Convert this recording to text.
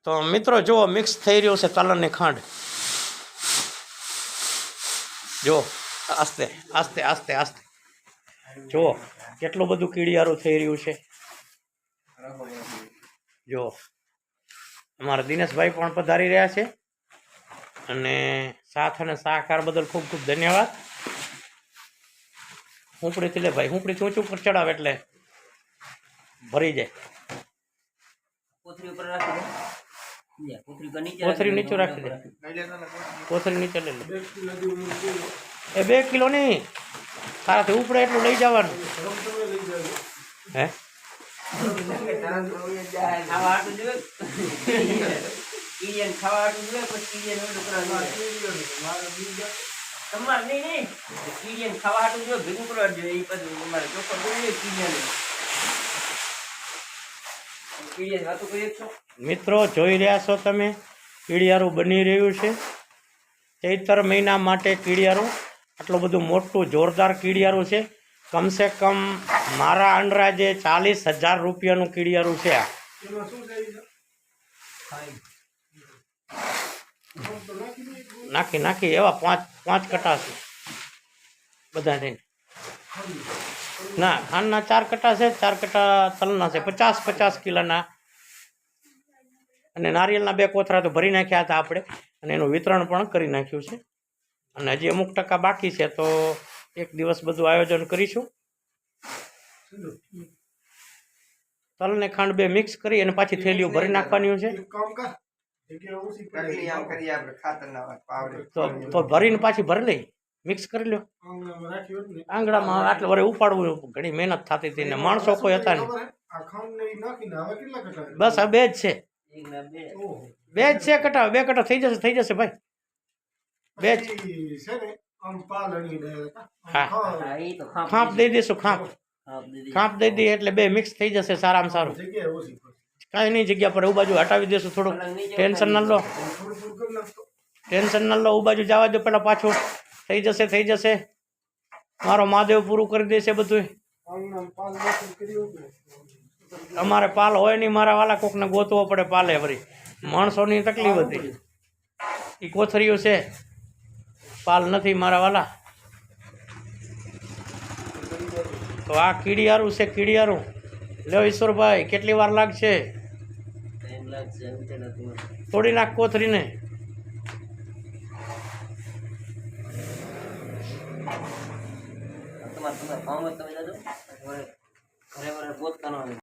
તો મિત્રો જુઓ મિક્સ થઈ રહ્યું છે તલ અને ખાંડ. જુઓ આસ્તે આસ્તે આસ્તે આસ્તે જુઓ કેટલું બધું કીડિયારું થઈ રહ્યું છે. જુઓ અમારા દિનેશભાઈ પણ પધારી રહ્યા છે અને સાથ અને સહકાર બદલ ખૂબ ખૂબ ધન્યવાદ. હુંપડીથી લે ભાઈ, હુંપડીથી ઊંચું ઉપર ચડાવે એટલે ભરી જાય. કોથરી નીચે રાખી દે, કોથરી નીચે લઈ લે. એ 2 કિલો નહીં, તારાથી ઉપડે એટલું લઈ જવાનું. હે મિત્રો જોઈ રહ્યા છો તમે, કીડિયારું બની રહ્યું છે. ચૈત્ર મહિના માટે કીડિયારું આટલું બધું મોટું જોરદાર કીડિયારું છે. કમસે કમ મારા અંદાજે 40,000 રૂપિયાનું કીડિયારું છે આ. નાખી નાખી એવા પાંચ કટા છે બધા થઈને. ના, ખાંડના 4 કટા છે, 4 કટા તલના છે, 50 કિલોના. અને નારિયેળના 2 કોથરા તો ભરી નાખ્યા હતા આપણે, અને એનું વિતરણ પણ કરી નાખ્યું છે. અને હજી અમુક ટકા બાકી છે, તો એક દિવસ બધું આયોજન કરીશું. તલ ને ખાંડ 2 મિક્સ કરી અને પાછી થેલીઓ ભરી નાખવાની છે. તો ભરીને પાછી ભરી લઈ, મિક્સ કરી લો આંગળામાં. આટલે વરે ઉપાડવું ઘણી મહેનત થતી હતી ને માણસો કોઈ હતા નહીં. બસ આ 2 જ છે, 2 જ છે કટા. 2 કટા થઈ જશે ભાઈ. 2 જ. હા, ખાંપ દઈ દઈશું, ખાંપ દઈ દઈએ એટલે 2 મિક્સ થઈ જશે સારામાં સારું. કાંઈ નહીં, જગ્યા પર બાજુ હટાવી દઈશું. થોડું ટેન્શન ન લો, ટેન્શન ન લો. બાજુ જવા દો પેલા, પાછું થઈ જશે. મારો મહાદેવ પૂરું કરી દેશે બધું. અમારે પાલ હોય નહીં મારા વાલા, કોકને ગોતવો પડે પાલે. વળી માણસોની તકલીફ હતી. એ કોથરીઓ છે, પાલ નથી મારા વાલા. તો આ કીડિયારું છે, કીડિયારું. લ્યો ઈશ્વરભાઈ, કેટલી વાર લાગશે? તોડી નાખ કોથરીને.